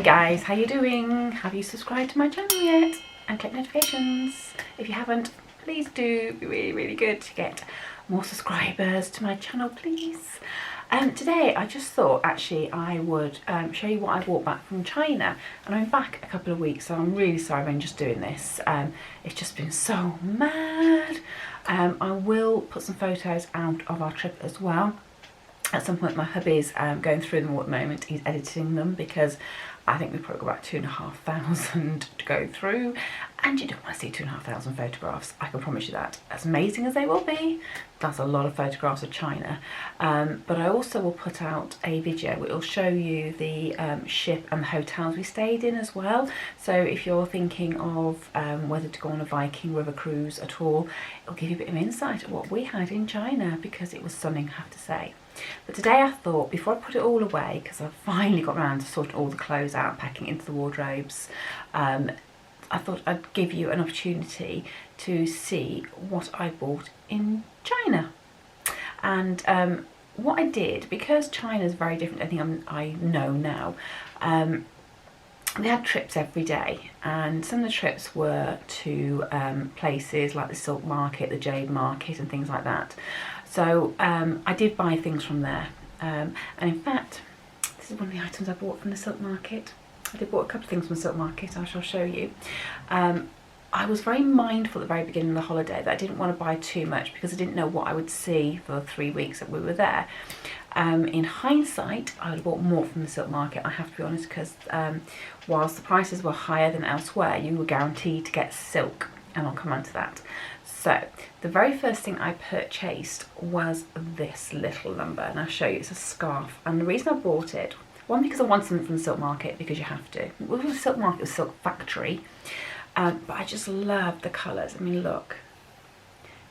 guys, how you doing? Have you subscribed to my channel yet? And click notifications. If you haven't, please do. It'd be really, really good to get more subscribers to my channel, please. Today I just thought actually I would show you what I brought back from China, and I'm back a couple of weeks, so I'm really sorry I'm just doing this. It's just been so mad. I will put some photos out of our trip as well. At some point my hubby's going through them all at the moment. He's editing them because I think we've probably got about 2,500 to go through, and you don't want to see 2,500 photographs, I can promise you that. As amazing as they will be, that's a lot of photographs of China. But I also will put out a video which will show you the ship and the hotels we stayed in as well. So if you're thinking of whether to go on a Viking river cruise at all, it'll give you a bit of insight at what we had in China, because it was stunning, I have to say. But today I thought, before I put it all away, because I've finally got around to sorting all the clothes out, packing into the wardrobes, I thought I'd give you an opportunity to see what I bought in China. And what I did, because China is very different to anything I know now, we had trips every day, and some of the trips were to places like the Silk Market, the Jade Market and things like that. So I did buy things from there, and in fact this is one of the items I bought from the Silk Market. I did bought a couple of things from the Silk Market, I shall show you. I was very mindful at the very beginning of the holiday that I didn't want to buy too much because I didn't know what I would see for the 3 weeks that we were there. In hindsight, I would have bought more from the Silk Market, I have to be honest, because whilst the prices were higher than elsewhere, you were guaranteed to get silk, and I'll come on to that. So the very first thing I purchased was this little number, and I'll show you. It's a scarf, and the reason I bought it, one, because I wanted something from the Silk Market, because you have to. It was a Silk Market, it was Silk Factory, but I just love the colours. I mean, look,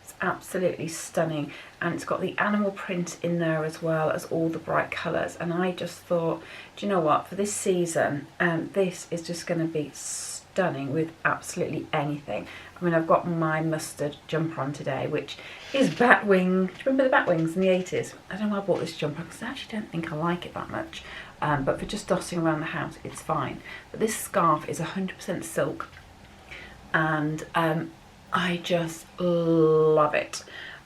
it's absolutely stunning, and it's got the animal print in there as well as all the bright colours. And I just thought, do you know what, for this season, this is just going to be stunning with absolutely anything. I mean, I've got my mustard jumper on today, which is Batwing. Do you remember the Batwings in the 80s? I don't know why I bought this jumper, because I actually don't think I like it that much. But for just dotting around the house, it's fine. But this scarf is 100% silk, and I just love it.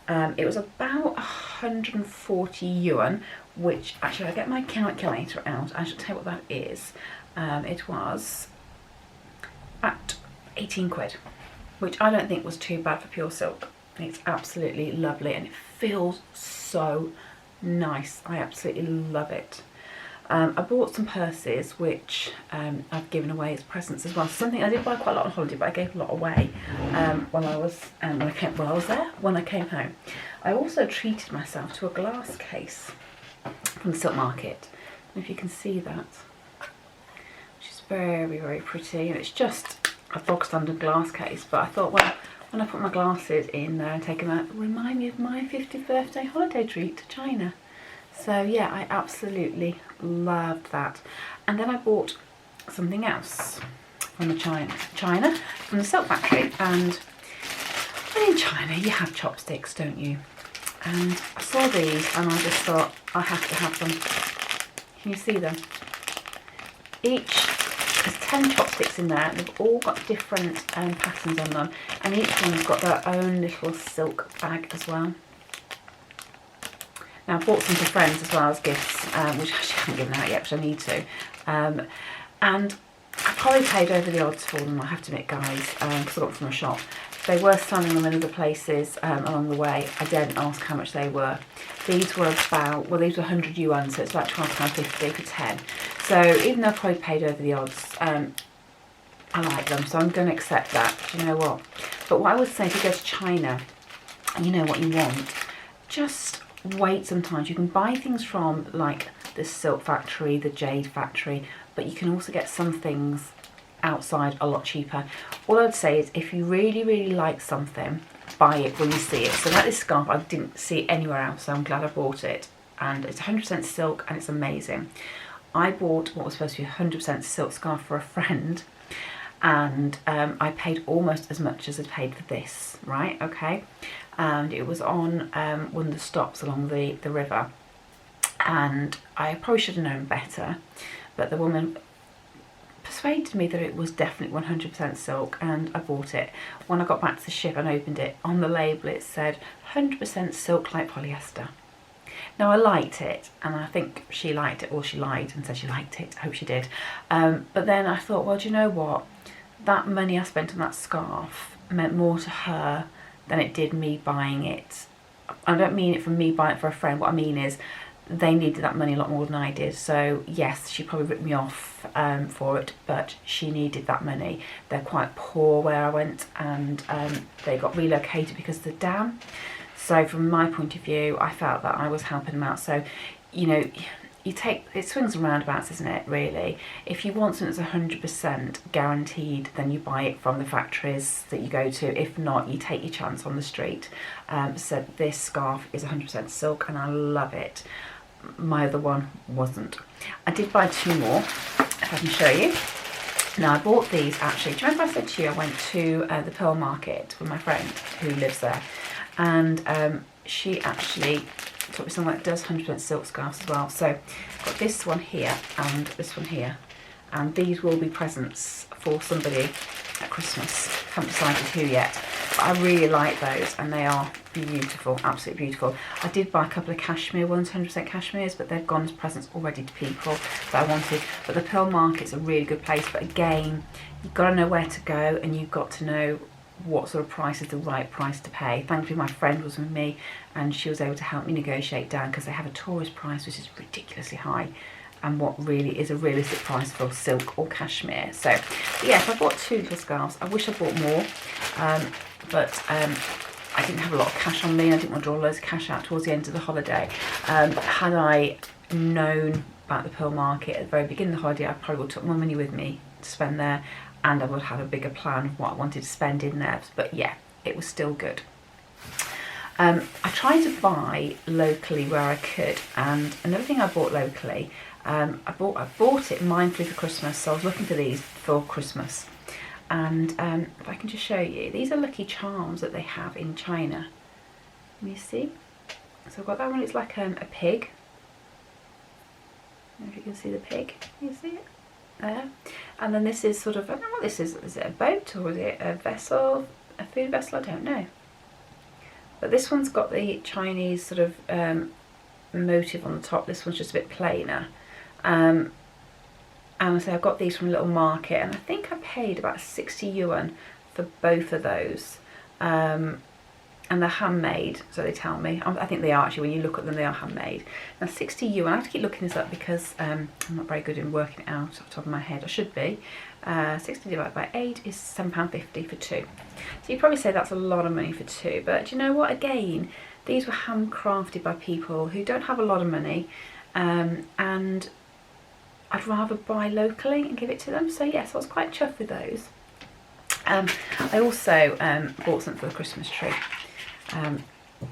It was about 140 yuan, which actually, I'll get my calculator out. I shall tell you what that is. It was at 18 quid, which I don't think was too bad for pure silk. It's absolutely lovely, and it feels so nice. I absolutely love it. I bought some purses, which I've given away as presents as well. Something I did buy quite a lot on holiday, but I gave a lot away when I came home. I also treated myself to a glass case from the Silk Market. If you can see that, which is very, very pretty, and it's just a bog standard glass case. But I thought, well, when I put my glasses in there and take them out, it will remind me of my 50th birthday holiday treat to China. So yeah, I absolutely loved that. And then I bought something else from the China from the Silk Factory. And in China you have chopsticks, don't you? And I saw these and I just thought, I have to have them. Can you see them? There's 10 chopsticks in there, and they've all got different patterns on them, and each one's got their own little silk bag as well. Now, I bought some for friends as well as gifts, which I actually haven't given out yet, but I need to. And I probably paid over the odds for them, I have to admit, guys, because I got them from a shop. They were selling them in other places along the way. I didn't ask how much they were. These were about, well, these were 100 yuan, so it's about £12.50 for 10. So even though I probably paid over the odds, I like them, so I'm going to accept that. Do you know what? But what I would say, if you go to China and you know what you want, just wait sometimes. You can buy things from like the Silk Factory, the Jade Factory, but you can also get some things outside a lot cheaper. All I'd say is, if you really, really like something, buy it when you see it. So like this scarf, I didn't see it anywhere else, so I'm glad I bought it. And it's 100% silk, and it's amazing. I bought what was supposed to be a 100% silk scarf for a friend, and I paid almost as much as I paid for this, right? Okay. And it was on one of the stops along the river, and I probably should have known better, but the woman persuaded me that it was definitely 100% silk, and I bought it. When I got back to the ship and opened it, on the label it said 100% silk like polyester. Now I liked it, and I think she liked it, or she lied and said she liked it. I hope she did. But then I thought, well, do you know what? That money I spent on that scarf meant more to her than it did me buying it. I don't mean it from me buying it for a friend. What I mean is they needed that money a lot more than I did. So yes, she probably ripped me off for it, but she needed that money. They're quite poor where I went, and they got relocated because of the dam. So from my point of view, I felt that I was helping them out. So, you know, it swings and roundabouts, isn't it, really? If you want something that's 100% guaranteed, then you buy it from the factories that you go to. If not, you take your chance on the street. So this scarf is 100% silk, and I love it. My other one wasn't. I did buy 2 more, if I can show you. Now I bought these actually. Do you remember I said to you I went to the Pearl Market with my friend who lives there, and she actually took me somewhere that does 100% silk scarves as well. So I've got this one here and this one here, and these will be presents for somebody at Christmas. Haven't decided who yet, but I really like those, and they are beautiful, absolutely beautiful. I did buy a couple of cashmere ones, 100% cashmeres, but they've gone as presents already to people that I wanted. But the Pearl Market's a really good place, but again, you've got to know where to go, and you've got to know what sort of price is the right price to pay. Thankfully my friend was with me, and she was able to help me negotiate down, because they have a tourist price which is ridiculously high, and what really is a realistic price for silk or cashmere. So yes, I bought 2 little scarves. I wish I bought more, but I didn't have a lot of cash on me. I didn't want to draw loads of cash out towards the end of the holiday. Had I known about the Pearl Market at the very beginning of the holiday, I probably would have took more money with me to spend there, and I would have a bigger plan of what I wanted to spend in there. But yeah, it was still good. I tried to buy locally where I could, and another thing I bought locally, I bought it mindfully for Christmas, so I was looking for these for Christmas. And if I can just show you, these are Lucky Charms that they have in China. Can you see? So I've got that one, it's like a pig. I don't know if you can see the pig. Can you see it? There. And then this is sort of, I don't know what this is it a boat or is it a vessel, a food vessel, I don't know. But this one's got the Chinese sort of motive on the top. This one's just a bit plainer. And I say I've got these from a little market, and I think I paid about 60 yuan for both of those. And they're handmade, so they tell me. I think they are actually, when you look at them, they are handmade. Now 60 yuan, I have to keep looking this up because I'm not very good in working it out off the top of my head. I should be. 60 divided by 8 is £7.50 for 2. So you'd probably say that's a lot of money for 2, but do you know what? Again, these were handcrafted by people who don't have a lot of money, and I'd rather buy locally and give it to them. So yes, I was quite chuffed with those. I also bought something for the Christmas tree.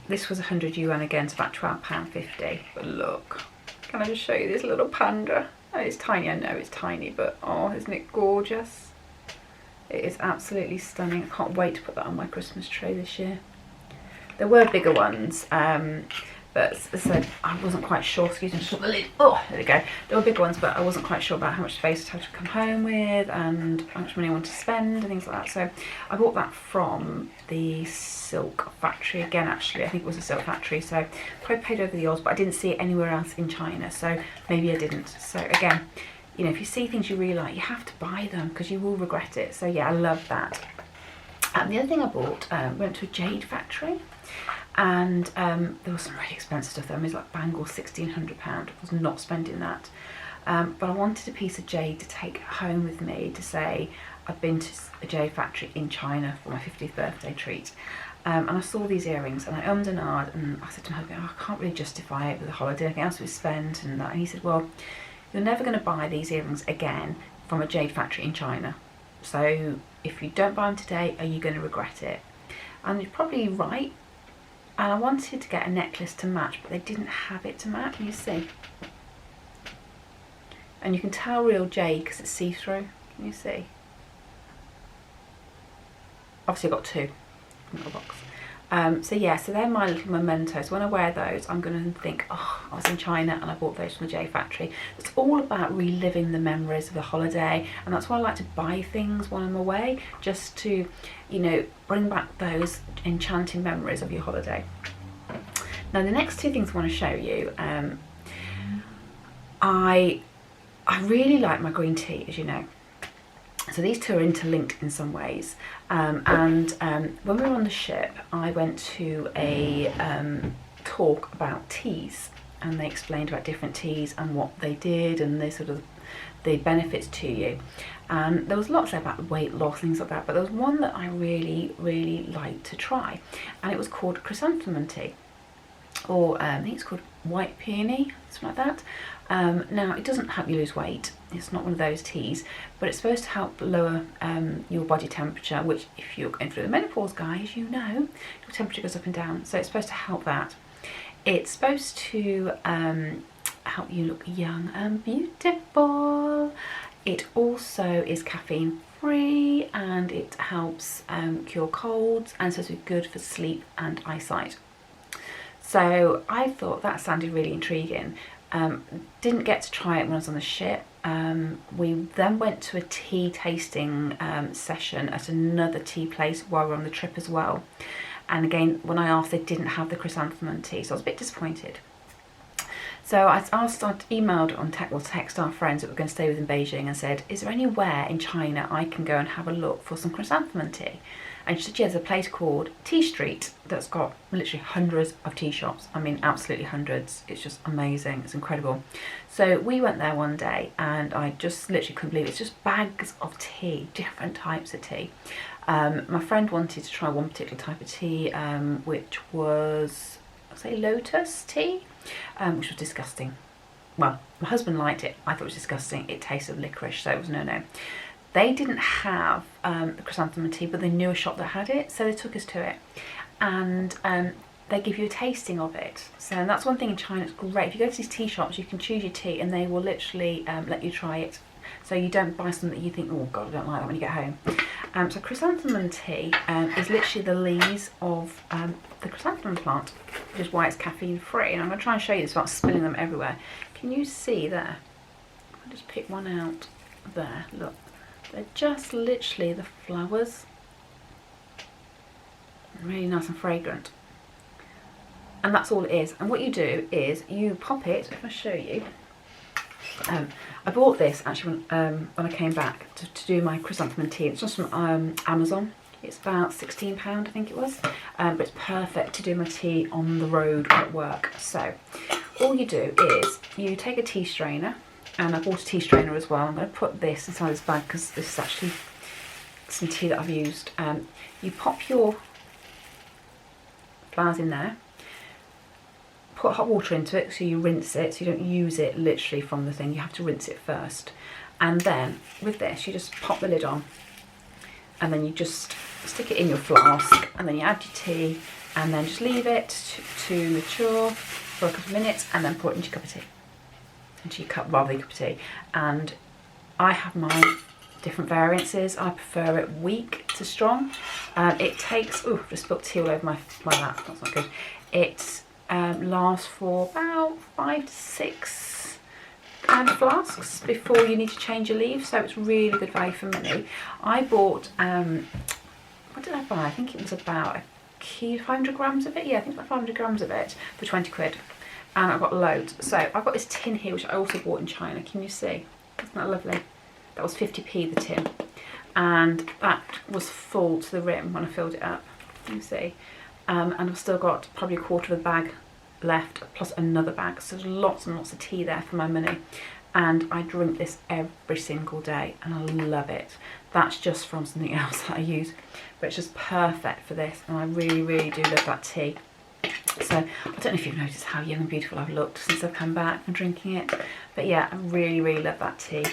This was 100 yuan again, it's about £12.50. But look, can I just show you this little panda? Oh, it's tiny, I know it's tiny, but oh, isn't it gorgeous? It is absolutely stunning. I can't wait to put that on my Christmas tree this year. There were bigger ones, but as I said, I wasn't quite sure. Excuse me, just put the lid. Oh, there we go. There were big ones, but I wasn't quite sure about how much space I'd have to come home with and how much money I wanted to spend and things like that. So I bought that from the Silk Factory again. Actually, I think it was a Silk Factory. So I probably paid over the odds, but I didn't see it anywhere else in China. So maybe I didn't. So again, you know, if you see things you really like, you have to buy them because you will regret it. So yeah, I love that. And the other thing I bought, went to a jade factory. And there was some really expensive stuff there. I mean, it's like bangles, £1,600. I was not spending that. But I wanted a piece of jade to take home with me to say I've been to a jade factory in China for my 50th birthday treat. And I saw these earrings and I ummed and ahed, and I said to my husband, oh, I can't really justify it with a holiday, anything else we spent and that. And he said, well, you're never going to buy these earrings again from a jade factory in China. So if you don't buy them today, are you going to regret it? And you're probably right. And I wanted to get a necklace to match, but they didn't have it to match. Can you see? And you can tell real jade because it's see-through. Can you see? Obviously I got 2 in the box. So yeah, so they're my little mementos. When I wear those, I'm going to think, oh, I was in China and I bought those from the J Factory. It's all about reliving the memories of the holiday, and that's why I like to buy things when I'm away, just to, you know, bring back those enchanting memories of your holiday. Now the next two things I want to show you, I really like my green tea, as you know. So these two are interlinked in some ways, when we were on the ship, I went to a talk about teas, and they explained about different teas and what they did and the benefits to you. And there was lots about weight loss, things like that, but there was one that I really liked to try, and it was called chrysanthemum tea, or I think it's called white peony, something like that. Now it doesn't help you lose weight, it's not one of those teas, but it's supposed to help lower your body temperature, which if you're going through the menopause, guys, you know your temperature goes up and down, so it's supposed to help that. It's supposed to help you look young and beautiful. It also is caffeine free, and it helps cure colds, and so it's good for sleep and eyesight. So I thought that sounded really intriguing. Didn't get to try it when I was on the ship. We then went to a tea tasting session at another tea place while we were on the trip as well. And again, when I asked, they didn't have the chrysanthemum tea, so I was a bit disappointed. So I emailed on text our friends that were going to stay with in Beijing and said, is there anywhere in China I can go and have a look for some chrysanthemum tea? And she said, yeah, there's a place called Tea Street that's got literally hundreds of tea shops. I mean, absolutely hundreds. It's just amazing. It's incredible. So we went there one day, and I just literally couldn't believe it. It's just bags of tea, different types of tea. My friend wanted to try one particular type of tea, which was, I'll say, lotus tea, which was disgusting. Well, my husband liked it. I thought it was disgusting. It tasted of licorice, so it was no. They didn't have the chrysanthemum tea, but they knew a shop that had it, so they took us to it. And they give you a tasting of it. So that's one thing in China, it's great. If you go to these tea shops, you can choose your tea, and they will literally let you try it. So you don't buy something that you think, oh God, I don't like that when you get home. So chrysanthemum tea is literally the leaves of the chrysanthemum plant, which is why it's caffeine free. And I'm going to try and show you this without spilling them everywhere. Can you see there? I'll just pick one out there, look. They're just literally the flowers. Really nice and fragrant. And that's all it is. And what you do is you pop it, if I show you. I bought this actually when I came back to do my chrysanthemum tea. It's just from Amazon. It's about £16, I think it was. But it's perfect to do my tea on the road or at work. So all you do is you take a tea strainer. And I bought a tea strainer as well. I'm going to put this inside this bag because this is actually some tea that I've used. You pop your flowers in there, put hot water into it so you rinse it, so you don't use it literally from the thing. You have to rinse it first. And then with this, you just pop the lid on, and then you just stick it in your flask, and then you add your tea, and then just leave it to mature for a couple of minutes, and then pour it into your cup of tea. Into your cup, rather than cup of tea. And I have my different variances. I prefer it weak to strong. It takes, oh, just spilled tea all over my lap, that's not good. It lasts for about 5 to 6 flasks before you need to change your leaves, so it's really good value for money. I bought, what did I buy? I think it was about 500 grams of it. Yeah, I think about 500 grams of it for 20 quid. And I've got loads. So I've got this tin here, which I also bought in China. Can you see? Isn't that lovely? That was 50p the tin. And that was full to the rim when I filled it up. Can you see? And I've still got probably a quarter of a bag left, plus another bag. So there's lots and lots of tea there for my money. And I drink this every single day, and I love it. That's just from something else that I use. But it's just perfect for this, and I really do love that tea. So I don't know if you've noticed how young and beautiful I've looked since I've come back from drinking it, but yeah, I really love that tea.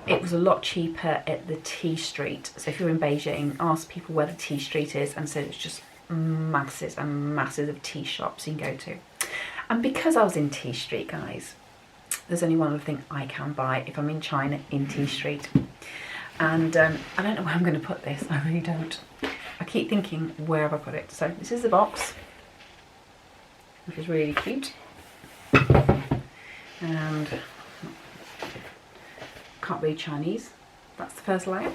It was a lot cheaper at the Tea Street, so if you're in Beijing, ask people where the Tea Street is, and so it's just masses and masses of tea shops you can go to. And because I was in Tea Street, guys, there's only one other thing I can buy if I'm in China in Tea Street. And I don't know where I'm going to put this, I really don't. I keep thinking, where have I put it? So this is the box, which is really cute. And can't read Chinese. That's the first layer.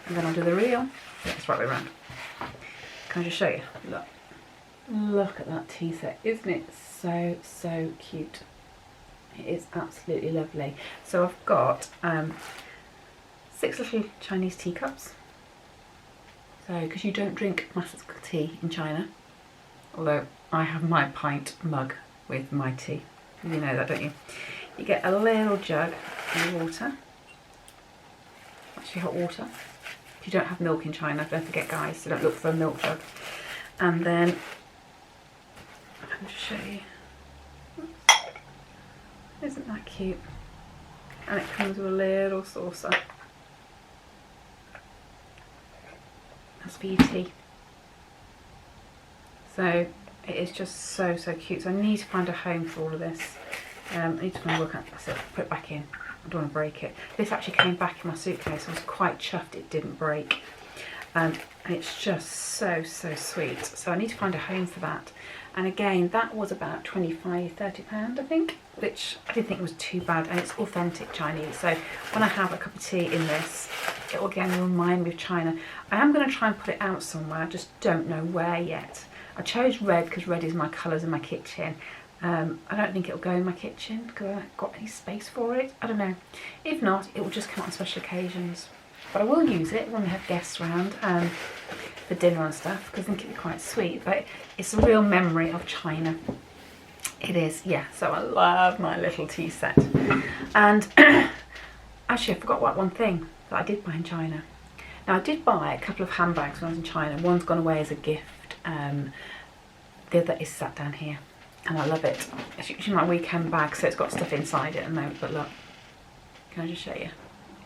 And then I'll do the real. Yeah, it's right way around. Can I just show you? Look. Look at that tea set. Isn't it so cute? It is absolutely lovely. So I've got 6 little Chinese teacups. So, because you don't drink masses of tea in China. Although I have my pint mug with my tea. You know that, don't you? You get a little jug of water. Actually hot water. If you don't have milk in China, don't forget guys, so don't look for a milk jug. And then, I'll just show you. Isn't that cute? And it comes with a little saucer. That's for your tea. So it is just so cute. So I need to find a home for all of this. I need to find work out. That's it. Put it back in. I don't want to break it. This actually came back in my suitcase. I was quite chuffed it didn't break. And it's just so sweet. So I need to find a home for that. And again, that was about £25–30, I think, which I didn't think was too bad. And it's authentic Chinese. So when I have a cup of tea in this, it will again remind me of China. I am going to try and put it out somewhere. I just don't know where yet. I chose red because red is my colours in my kitchen. I don't think it'll go in my kitchen because I haven't got any space for it. I don't know. If not, it will just come on special occasions. But I will use it when we have guests around for dinner and stuff because I think it'd be quite sweet. But it's a real memory of China. It is, yeah. So I love my little tea set. And actually, I forgot one thing that I did buy in China. Now, I did buy a couple of handbags when I was in China. One's gone away as a gift. The other is sat down here. And I love it. It's usually my weekend bag, so it's got stuff inside it at the moment. But look, can I just show you?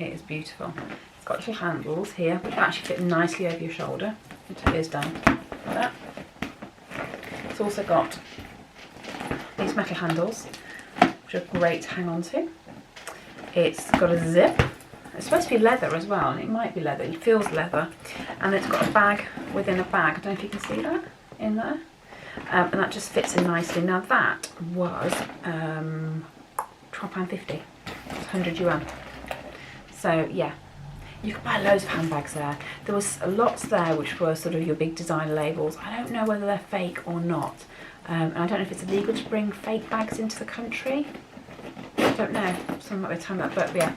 It is beautiful. It's got little handles here, which can actually fit nicely over your shoulder until it is done, like that. It's also got these metal handles, which are great to hang on to. It's got a zip. It's supposed to be leather as well, and it might be leather. It feels leather. And it's got a bag within a bag. I don't know if you can see that in there. And that just fits in nicely. Now that was £12.50. It's 100 yuan. So yeah, you could buy loads of handbags there. There was lots there which were sort of your big designer labels. I don't know whether they're fake or not. And I don't know if it's illegal to bring fake bags into the country. I don't know. Someone might be telling that, but yeah.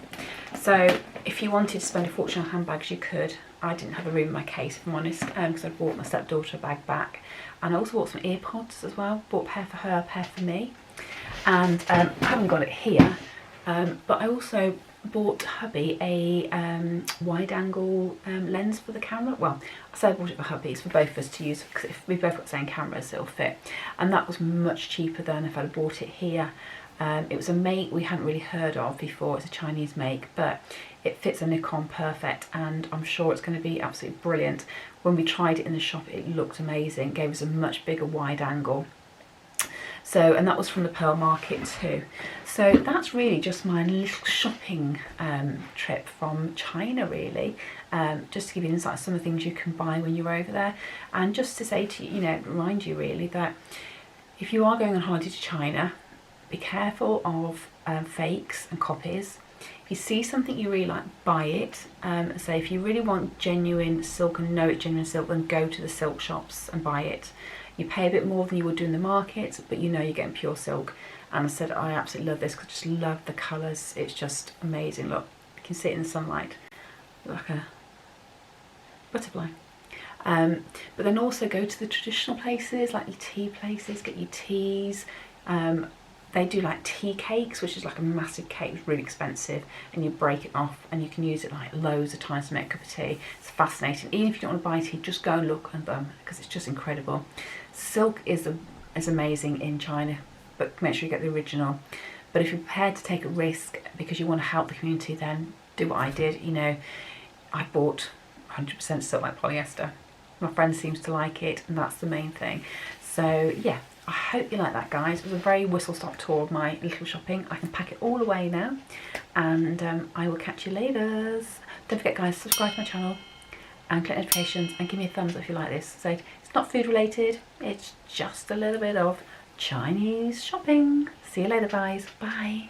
So if you wanted to spend a fortune on handbags, you could. I didn't have a room in my case, if I'm honest, because I bought my stepdaughter a bag back. And I also bought some earpods as well. Bought a pair for her, a pair for me. And I haven't got it here, but I also bought hubby a wide angle lens for the camera. Well, I say I bought it for hubby, it's for both of us to use, because if we both got the same cameras, it'll fit. And that was much cheaper than if I'd bought it here. It was a make we hadn't really heard of before. It's a Chinese make, but it fits a Nikon perfect, and I'm sure it's going to be absolutely brilliant. When we tried it in the shop, it looked amazing. It gave us a much bigger wide angle. So, and that was from the Pearl Market too. So that's really just my little shopping trip from China, really. Just to give you insight on some of the things you can buy when you're over there, and just to say to you, remind you really that if you are going on holiday to China, be careful of fakes and copies. If you see something you really like, buy it. Say if you really want genuine silk and know it's genuine silk, then go to the silk shops and buy it. You pay a bit more than you would do in the market, but you're getting pure silk. And I said I absolutely love this because I just love the colours. It's just amazing. Look, you can see it in the sunlight, like a butterfly. But then also go to the traditional places, like your tea places, get your teas. They do like tea cakes, which is like a massive cake, it's really expensive, and you break it off and you can use it like loads of times to make a cup of tea. It's fascinating. Even if you don't want to buy tea, just go and look at them because it's just incredible. Silk is amazing in China, but make sure you get the original. But if you're prepared to take a risk because you want to help the community, then do what I did. I bought 100% silk like polyester. My friend seems to like it, and that's the main thing. So yeah, I hope you like that, guys. It was a very whistle-stop tour of my little shopping. I can pack it all away now, and I will catch you later. Don't forget, guys, subscribe to my channel, and click notifications and give me a thumbs up if you like this. So it's not food related, it's just a little bit of Chinese shopping. See you later guys, bye.